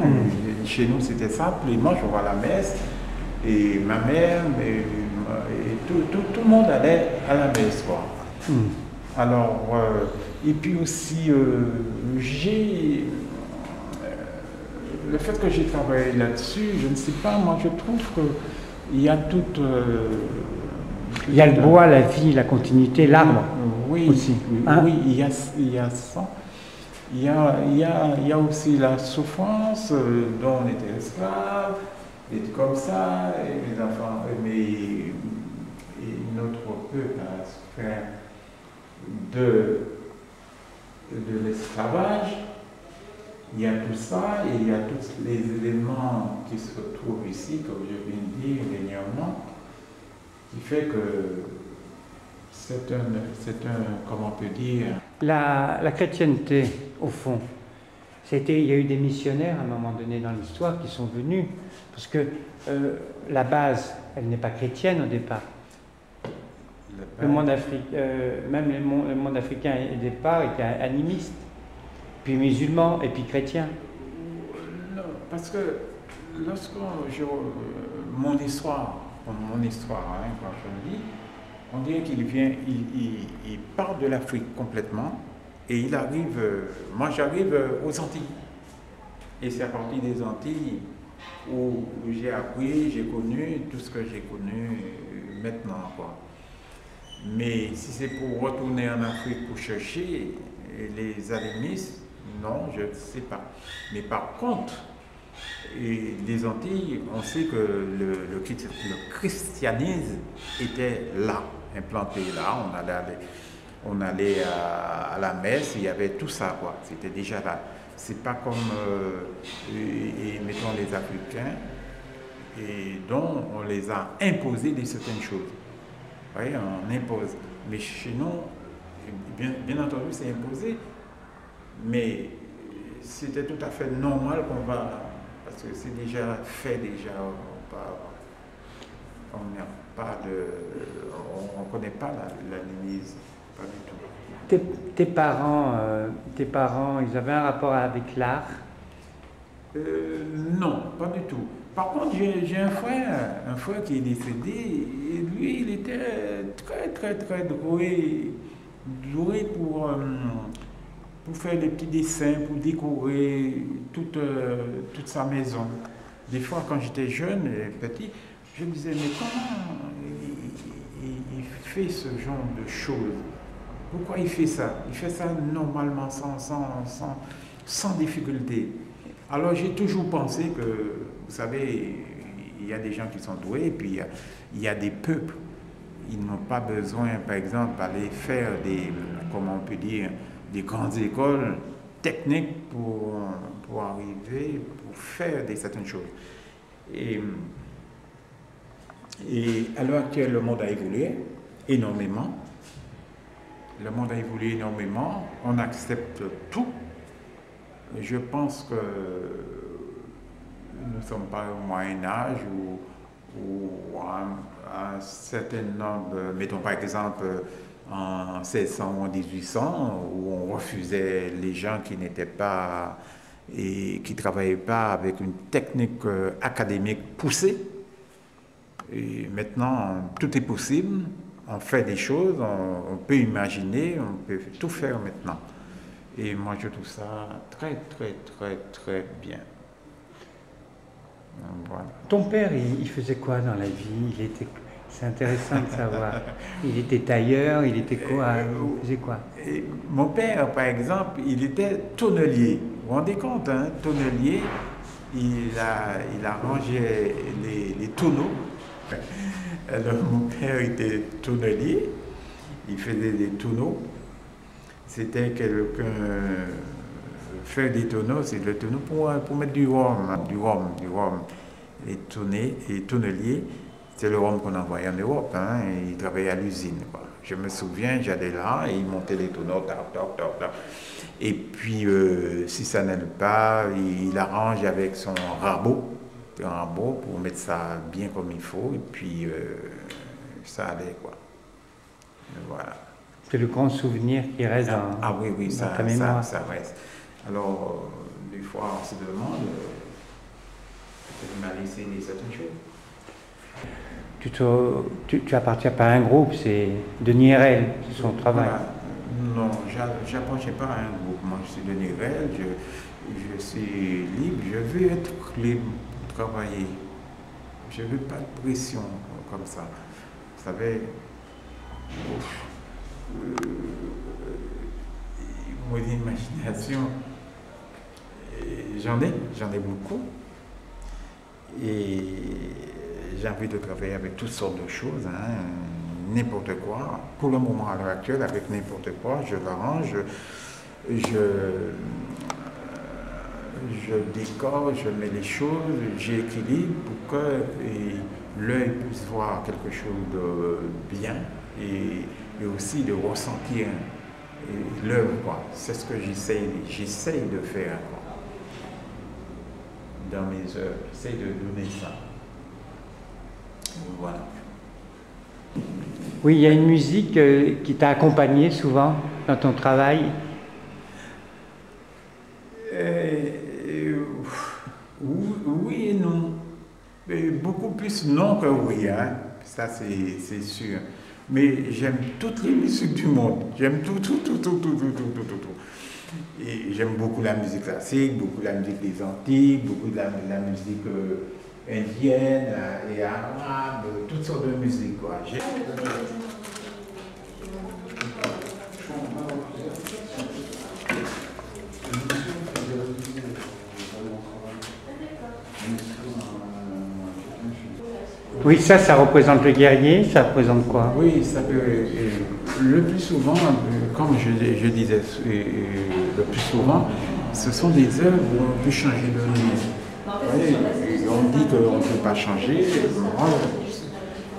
Chez nous, c'était ça, tous les dimanches, on va à la messe. Et ma mère, tout le monde allait à la messe, quoi. Alors, et puis aussi, le fait que j'ai travaillé là-dessus, je ne sais pas, moi je trouve qu'il y a toute... il y a le bois, la vie, la continuité, l'arbre aussi. Hein? Oui, il y a ça. Il y a aussi la souffrance dont on était esclave, et comme ça, et mes enfants, et notre peuple a souffert de l'esclavage. Il y a tout ça, et il y a tous les éléments qui se trouvent ici, comme je viens de dire dernièrement, qui fait que c'est un, comment on peut dire... La chrétienté, au fond, il y a eu des missionnaires à un moment donné dans l'histoire qui sont venus, parce que la base, elle n'est pas chrétienne au départ. Le monde même le monde africain au départ était animiste, puis musulman et puis chrétien. Non, parce que mon histoire, hein, quand je le dis, on dirait qu'il vient, il part de l'Afrique complètement et il arrive, moi j'arrive aux Antilles. Et c'est à partir des Antilles où j'ai appris, j'ai connu tout ce que j'ai connu maintenant, quoi. Mais si c'est pour retourner en Afrique pour chercher les animistes, non, je ne sais pas. Mais par contre, les Antilles, on sait que le christianisme était là, implanté là. On allait à la messe, il y avait tout ça, quoi. C'était déjà là. C'est pas comme, mettons, les Africains, et dont on les a imposés de certaines choses. Vous voyez, on impose. Mais chez nous, bien entendu, c'est imposé. Mais c'était tout à fait normal qu'on va... Parce que c'est déjà fait, déjà. On ne connaît pas l'animisme, pas du tout. Tes parents, ils avaient un rapport avec l'art? Non, pas du tout. Par contre, j'ai un frère qui est décédé, et lui, il était très doué pour faire des petits dessins, pour décorer toute sa maison. Des fois, quand j'étais jeune et petit, je me disais, mais comment il fait ce genre de choses? Pourquoi il fait ça? Il fait ça normalement, sans difficulté. Alors j'ai toujours pensé que, vous savez, il y a des gens qui sont doués, et puis il y a des peuples. Ils n'ont pas besoin, par exemple, d'aller faire comment on peut dire, des grandes écoles techniques pour arriver, pour faire certaines choses. Et à l'heure actuelle, le monde a évolué énormément. Le monde a évolué énormément. On accepte tout. Je pense que nous ne sommes pas au Moyen-Âge ou à un certain nombre, mettons par exemple en 1600 ou en 1800, où on refusait les gens qui n'étaient pas et qui ne travaillaient pas avec une technique académique poussée. Et maintenant, tout est possible, on fait des choses, on peut imaginer, on peut tout faire maintenant. Et moi, je trouve ça très bien. Voilà. Ton père, il faisait quoi dans la vie? C'est intéressant de savoir. Il était tailleur, il était quoi? Il faisait quoi? Mon père, par exemple, il était tonnelier. Vous vous rendez compte, hein? Tonnelier, il arrangeait les tonneaux. Alors, mon père était tonnelier. il faisait des tonneaux. C'était quelqu'un... faire des tonneaux, c'est le tonneau pour mettre du rhum. Les tonneliers, c'est le rhum qu'on envoyait en Europe, hein, et il travaillait à l'usine, quoi. Je me souviens, j'allais là et il montait les tonneaux, tac. Et puis, si ça n'aime pas, il arrange avec son rabot pour mettre ça bien comme il faut, et puis ça allait, quoi. Voilà. C'est le grand souvenir qui reste dans ta mémoire. Ça reste. Alors, des fois, on se demande, peut-être il m'a laissé certaines choses. Tu appartiens pas à un groupe, c'est Denis Hérel, c'est son travail. Voilà. Non, je n'appartiens pas à un groupe. Moi, je suis Denis Hérel, je suis libre, je veux être libre pour travailler. Je ne veux pas de pression comme ça. Vous savez, mon imagination, j'en ai beaucoup. Et j'ai envie de travailler avec toutes sortes de choses, hein, n'importe quoi. Pour le moment, à l'heure actuelle, avec n'importe quoi, je l'arrange, je décore, je mets les choses, j'équilibre pour que l'œil puisse voir quelque chose de bien et aussi de ressentir l'œuvre, quoi. C'est ce que j'essaye de faire, quoi. Dans mes œuvres, j'essaie de donner ça. Voilà. Oui, il y a une musique qui t'a accompagné souvent dans ton travail. Oui et non. Beaucoup plus non que oui, hein. Ça c'est sûr. Mais j'aime toutes les musiques du monde. J'aime tout. Et j'aime beaucoup la musique classique, beaucoup la musique des Antilles, beaucoup de la musique indienne et arabe, toutes sortes de musique, quoi. Oui, ça représente le guerrier, ça représente quoi? Oui, ça peut... le plus souvent, comme je disais, le plus souvent, ce sont des œuvres où on peut changer de nom. On dit qu'on ne peut pas changer,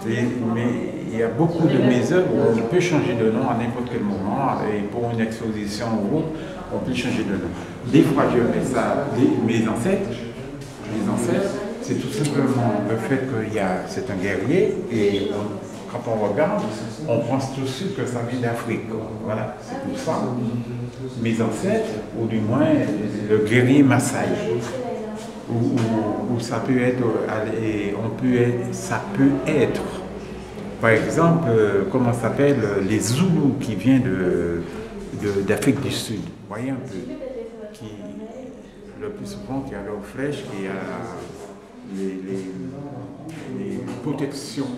mais il y a beaucoup de mes œuvres où on peut changer de nom à n'importe quel moment, et pour une exposition ou autre, on peut changer de nom. Des fois, je mets ça, mes ancêtres, c'est tout simplement le fait que c'est un guerrier, et quand on regarde, on pense tout de suite que ça vient d'Afrique. Voilà, c'est pour ça. Mes ancêtres, ou du moins le guerrier Maasai, ou ça peut être, ça peut être, par exemple, comment ça s'appelle, les Zoulous qui viennent d'Afrique du Sud. Vous voyez un peu, qui le plus souvent qui a leurs flèches, qui a les protections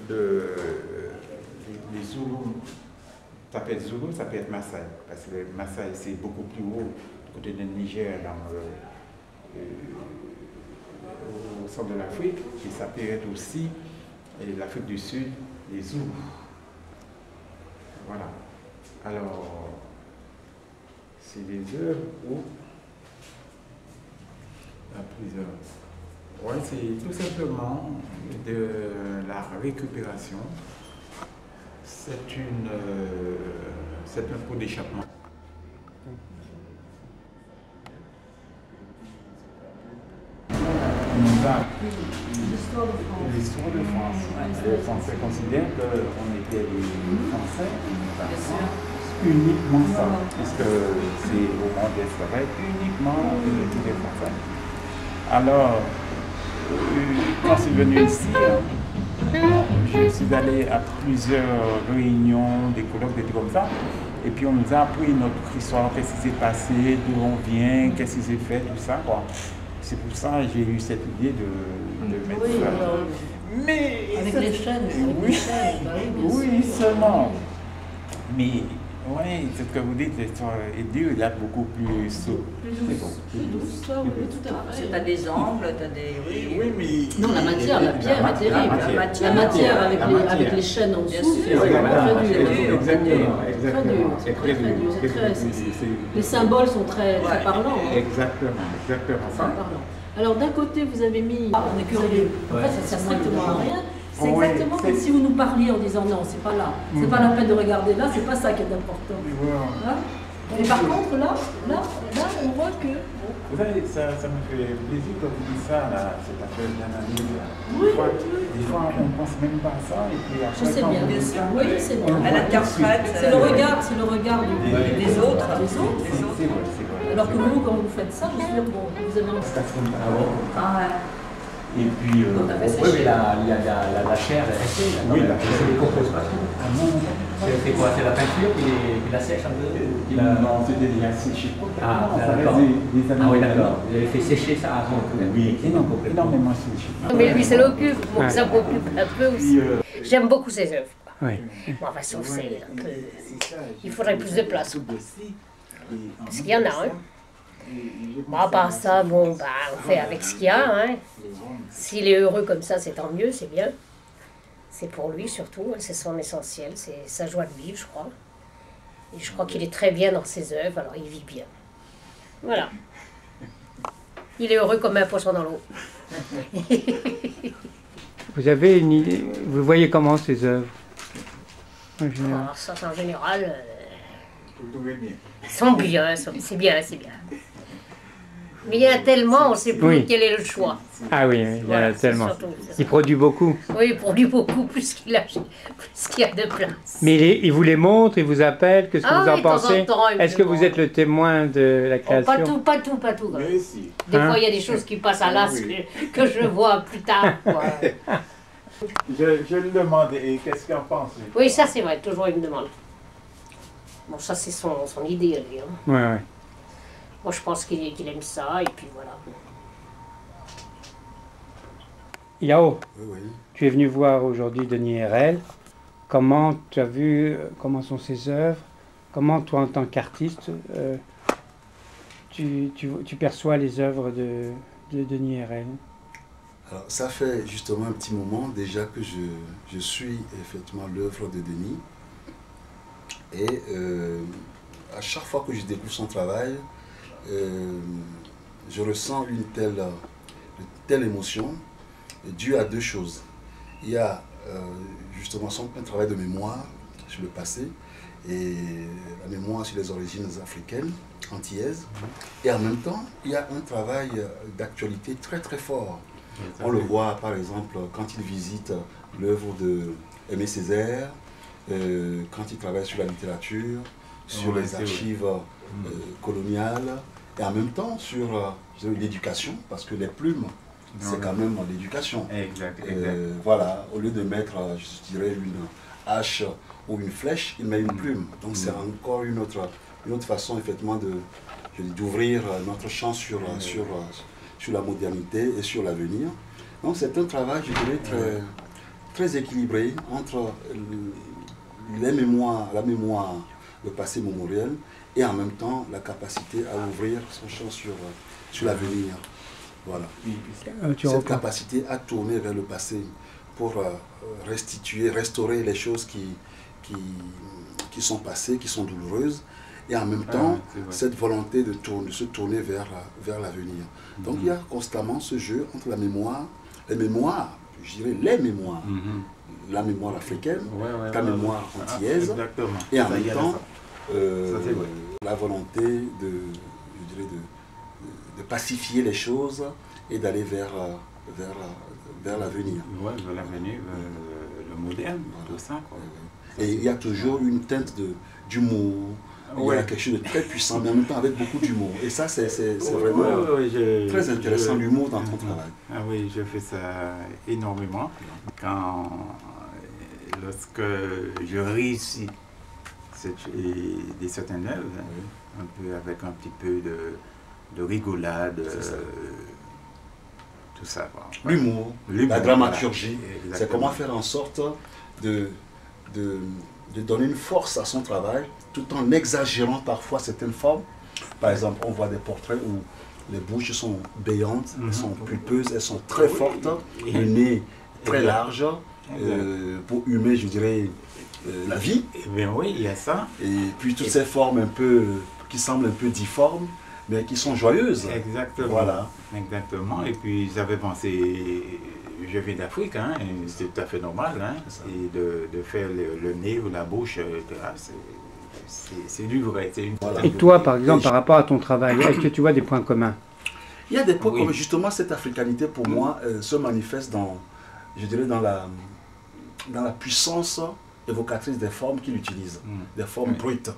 les Zoulous. Ça peut être Zoulou, ça peut être Maasai, parce que le Maasai c'est beaucoup plus haut du côté du Niger, au centre de l'Afrique, et ça peut être aussi l'Afrique du Sud, les Zoulous. Voilà. Alors, c'est des œuvres où il y a plusieurs. Oui, c'est tout simplement de la récupération. C'est un pot d'échappement. L'histoire de France. Les Français considèrent qu'on était des Français, uniquement ça, puisque c'est au moment d'Espagne, uniquement des Français. Alors, quand je suis venu ici, je suis allé à plusieurs réunions, des colloques, des trucs comme ça. Et puis on nous a appris notre histoire, qu'est-ce qui s'est passé, d'où on vient, qu'est-ce qui s'est fait, tout ça, quoi. C'est pour ça que j'ai eu cette idée de mettre ça. Mais avec les chaînes, oui, seulement. Mais Oui, c'est ce que vous dites, l'histoire est dure, il a beaucoup plus souple. Plus douce, oui, tout à fait. T'as des angles, t'as des... Oui, mais... Non, la matière, la pierre est terrible. La matière avec les chaînes en dessous, c'est très dur. Exactement, C'est très dur. Les symboles sont très parlants. Exactement ça. Alors d'un côté, vous avez mis en écurie. En fait, ça ne sert strictement à rien. C'est exactement comme si vous nous parliez en disant non, c'est pas là. C'est pas la peine de regarder là, c'est pas ça qui est important. Hein? Et par contre, là, on voit que... Vous savez, ça me fait plaisir que vous dites ça, là, cette affaire d'analyse. Oui, des fois, on ne pense même pas à ça. Et puis après, je sais bien. Oui, c'est bien. Elle interprète. C'est le regard des autres. C'est vrai. Alors que vous, quand vous faites ça, je suis sûr, bon, vous avez un... Et puis, oui, mais la chair est restée. Oui, la chair se décompose pas. C'est quoi? C'est la peinture qui la sèche un peu? Non, c'était déjà séché. Ah, d'accord. Ah oui, d'accord. Vous avez fait sécher ça avant? Oui, énormément séché. Mais lui, ça l'occupe, donc ça m'occupe un peu aussi. J'aime beaucoup ses œuvres. Oui. Bon, enfin, sauf c'est un peu... Il faudrait plus de place. Parce qu'il y en a, hein. Bon, à part ça, bon, bah, on fait avec ce qu'il y a, hein. S'il est heureux comme ça, c'est tant mieux, c'est bien. C'est pour lui surtout, hein, c'est son essentiel, c'est sa joie de vivre, je crois. Et je crois qu'il est très bien dans ses œuvres, alors il vit bien. Voilà. Il est heureux comme un poisson dans l'eau. Vous avez une idée, vous voyez comment ces œuvres en général? Alors ça, en général, Vous trouvez bien. ils sont bien, c'est bien. Mais il y en a tellement, on ne sait plus quel est le choix. Ah oui, il y en a Voilà, tellement. surtout, Il produit beaucoup. Oui, il produit beaucoup, plus qu'il y a de place. Mais il vous les montre, il vous appelle, qu'est-ce que vous en de temps pensez? temps, il me Est-ce que vous demande. êtes le témoin de la Oh, création? pas tout. Quand même. Mais si. Des Hein? fois, il y a des choses qui passent à l'as que je vois plus tard. Quoi. Je lui demande, et qu'est-ce qu'il en pense? Oui, ça c'est vrai, toujours il me demande. Bon, ça c'est son idée, lui. Hein. Ouais. Moi, je pense qu'il aime ça, et puis voilà. Yao, Oui. tu es venu voir aujourd'hui Denis Hérel. Comment tu as vu, comment sont ses œuvres? Comment toi, en tant qu'artiste, tu perçois les œuvres de Denis Hérel? Alors, ça fait justement un petit moment déjà que je suis effectivement l'œuvre de Denis. Et à chaque fois que je découvre son travail, je ressens une telle émotion due à deux choses. Il y a justement un travail de mémoire sur le passé et la mémoire sur les origines africaines, antillaises. Et en même temps, il y a un travail d'actualité très très fort. On le voit par exemple quand il visite l'œuvre de Aimé Césaire, quand il travaille sur la littérature, sur les archives coloniales, et en même temps sur l'éducation, parce que les plumes, c'est quand même l'éducation. Exact. Voilà, au lieu de mettre, je dirais, une hache ou une flèche, il met une plume. Donc c'est encore une autre façon, effectivement, d'ouvrir notre champ sur la modernité et sur l'avenir. Donc c'est un travail, je dirais, très équilibré entre la mémoire, le passé mémoriel, et en même temps la capacité à ouvrir son champ sur l'avenir. Voilà. Cette capacité à tourner vers le passé pour restaurer les choses qui sont passées, qui sont douloureuses, et en même temps cette volonté de se tourner vers l'avenir. Donc il y a constamment ce jeu entre les mémoires, je dirais les mémoires, la mémoire africaine, la mémoire antillaise, et en même temps la volonté de pacifier les choses et d'aller vers l'avenir. Oui, vers l'avenir, le moderne, tout ça. Quoi. Et il y a toujours une teinte d'humour. Il y a quelque chose de très puissant, mais en même temps avec beaucoup d'humour. Et ça, c'est vraiment très intéressant, l'humour dans ton travail. Ah oui, je fais ça énormément. Lorsque je réussis certaines œuvres, un peu avec un petit peu de rigolade, tout ça. L'humour, la dramaturgie, c'est comment faire en sorte de de donner une force à son travail, tout en exagérant parfois certaines formes. Par exemple, on voit des portraits où les bouches sont béantes, elles sont pulpeuses, elles sont très fortes, le nez très large, pour humer, je dirais, la vie. Eh bien oui, il y a ça. Et puis toutes ces formes un peu, qui semblent un peu difformes, mais qui sont joyeuses. Exactement. Voilà. Exactement. Et puis j'avais pensé, je viens d'Afrique, hein, c'est tout à fait normal, hein, et de faire le nez ou la bouche, c'est du vrai. Voilà. Et toi, par exemple, par rapport à ton travail, est-ce que tu vois des points communs? Il y a des points comme justement cette africanité pour moi se manifeste dans, je dirais, dans la puissance évocatrice des formes qu'il utilise, des formes brutes,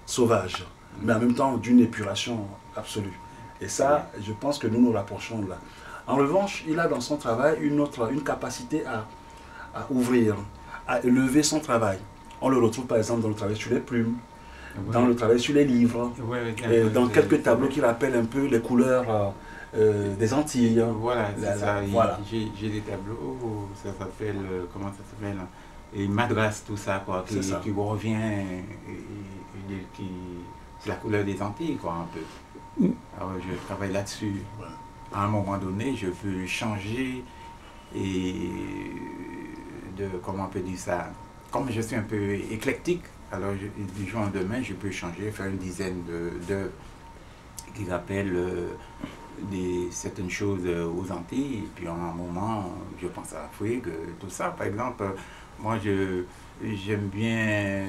sauvages, mais en même temps d'une épuration absolue. Et ça, je pense que nous nous rapprochons de là. En revanche, il a dans son travail une capacité à ouvrir, à élever son travail. On le retrouve par exemple dans le travail sur les plumes, dans le travail sur les livres, et dans quelques tableaux qui rappellent un peu les couleurs des Antilles. Voilà, c'est ça. Voilà. J'ai des tableaux, ça s'appelle, comment ça s'appelle, et Madras, tout ça, quoi, qui revient, c'est la couleur des Antilles, quoi, un peu. Alors je travaille là-dessus. À un moment donné, je peux changer et comment on peut dire ça, comme je suis un peu éclectique, alors du jour au lendemain, je peux changer, faire une dizaine d'œuvres qui rappellent certaines choses aux Antilles, et puis en un moment, je pense à l'Afrique, tout ça. Par exemple, moi, j'aime bien,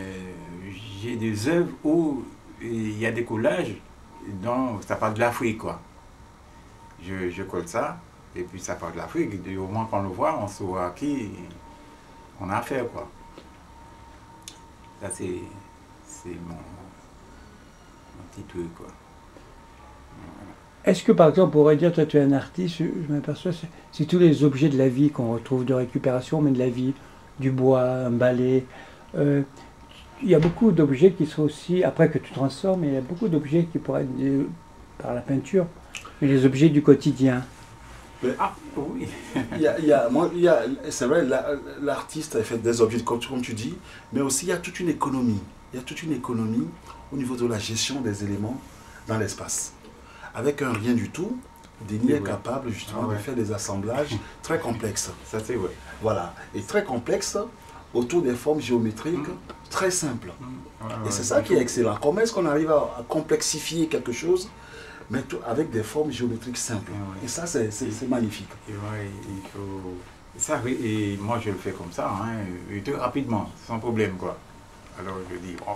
j'ai des œuvres où il y a des collages dont ça parle de l'Afrique, quoi. Je colle ça, et puis ça parle de l'Afrique, et au moins qu'on le voit, on saura à qui on a affaire, quoi. Ça, c'est mon petit truc, quoi. Voilà. Est-ce que par exemple, on pourrait dire, toi tu es un artiste, je m'aperçois, c'est tous les objets de la vie qu'on retrouve de récupération, mais de la vie, du bois, un balai. Il y a beaucoup d'objets qui sont aussi, après que tu transformes, il y a beaucoup d'objets qui pourraient être par la peinture, mais les objets du quotidien. Mais, oui. C'est vrai, l'artiste a fait des objets, comme tu dis, mais aussi il y a toute une économie. Il y a toute une économie au niveau de la gestion des éléments dans l'espace. Avec un rien du tout, Denis est capable justement de faire des assemblages très complexes. Ça c'est vrai. Voilà, et très complexes autour des formes géométriques très simples. Et c'est ça qui est excellent. Comment est-ce qu'on arrive à complexifier quelque chose, mais tout avec des formes géométriques simples. Et ça, c'est magnifique. Et il faut... Ça, et moi, je le fais comme ça, hein, et tout rapidement, sans problème, quoi. Alors, je dis, oh,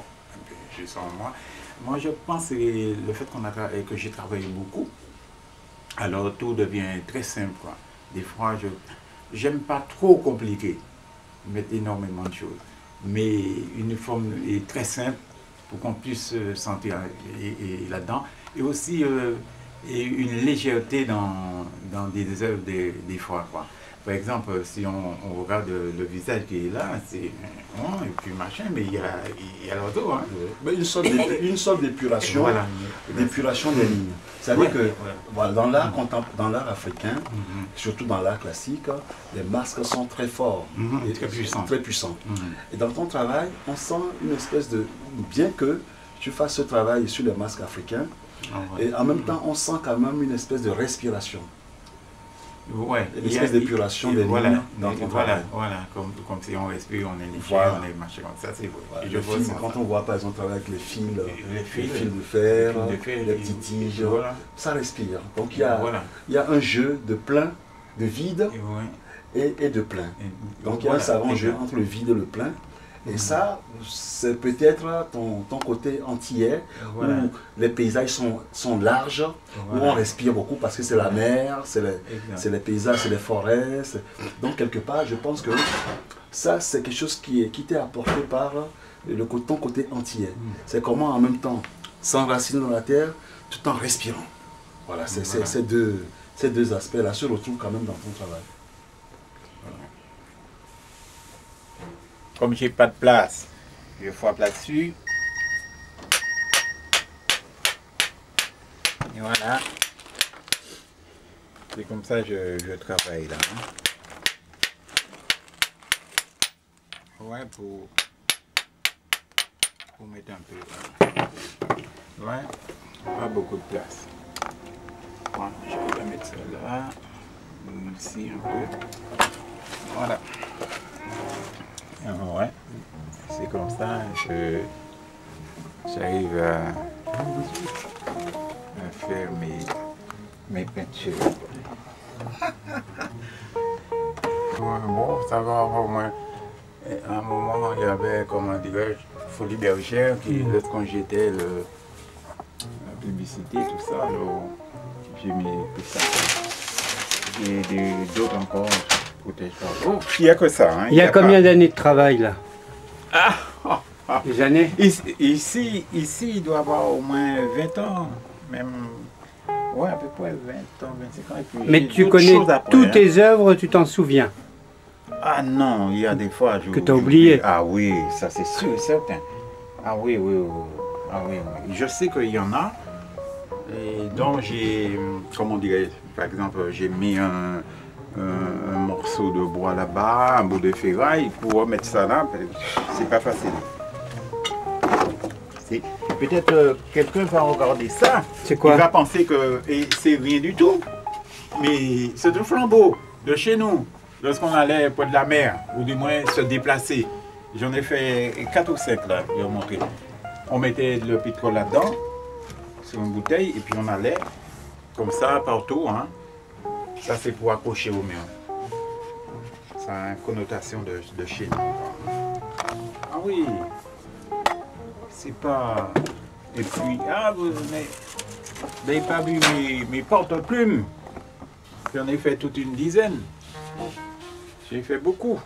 je sens moi. Moi, je pense que le fait que j'ai travaillé beaucoup, alors tout devient très simple, quoi. Des fois, j'aime pas trop compliqué, mettre énormément de choses. Mais une forme est très simple pour qu'on puisse se sentir là-dedans. Et aussi une légèreté dans des œuvres des fois, quoi. Par exemple, si on regarde le visage qui est là, c'est et puis machin, mais il y a l'autre, hein. Mais une sorte d'épuration, voilà, d'épuration des lignes. C'est-à-dire que voilà, dans l'art africain, surtout dans l'art classique, les masques sont très forts, et très puissants. Très puissants. Et dans ton travail, on sent une espèce de... Bien que tu fasses ce travail sur les masques africains, et en même temps, on sent quand même une espèce de respiration. Ouais, une espèce d'épuration des lignes dans ton travail. Voilà, comme si on respire, on est léger, on est machin, ça c'est vrai. Ouais, quand on voit par exemple travailler avec les fils de fer, les petites tiges, ça respire. Donc il y a un jeu de plein, de vide et de plein. Donc il y a un savant jeu entre le vide et le plein. Et ça, c'est peut-être ton côté antillais, où les paysages sont larges, où on respire beaucoup parce que c'est la mer, c'est les paysages, c'est les forêts. Donc quelque part, je pense que ça, c'est quelque chose qui t'est apporté par ton côté antillais. C'est comment en même temps s'enraciner dans la terre tout en respirant. Voilà, ces deux aspects-là se retrouvent quand même dans ton travail. Comme j'ai pas de place, je frappe là-dessus. Et voilà. C'est comme ça que je travaille là. Ouais, pour faut mettre un peu. Ouais, pas beaucoup de place. Voilà, je vais mettre ça là. Ici un peu. Voilà. Ouais, c'est comme ça que j'arrive à faire mes peintures. Bon, ça va au moins. À un moment, il y avait, comment dirais-je, Folie Bergère, qui, lorsqu'on jetait la publicité, tout ça, j'ai mis tout ça. Et d'autres encore, peut-être. Oh, il n'y a que ça. Hein, il y a combien d'années de travail là? Des années? Ici, il doit y avoir au moins 20 ans, même. Ouais, à peu près 20 ans, 25 ans. Et puis, mais tu connais toutes tes œuvres, tu t'en souviens? Ah non, il y a des fois que tu as oublié. Ah oui, ça c'est sûr et certain. Ah oui, oui, oui. Ah oui, oui. Je sais qu'il y en a. Et donc j'ai, comment dirais-je, par exemple, j'ai mis un morceau de bois là-bas, un bout de ferraille, pour mettre ça là, c'est pas facile. Peut-être quelqu'un va regarder ça. C'est quoi? Il va penser que c'est rien du tout. Mais c'est un flambeau de chez nous. Lorsqu'on allait près de la mer, ou du moins se déplacer. J'en ai fait 4 ou 5 là, je vais vous montrer. On mettait le pétrole là-dedans, sur une bouteille, et puis on allait comme ça partout. Hein. Ça c'est pour accrocher au mur. Ça a une connotation de chez nous. Ah oui, c'est pas... Et puis, ah vous n'avez pas vu mes porte-plumes. J'en ai fait toute une dizaine. J'ai fait beaucoup.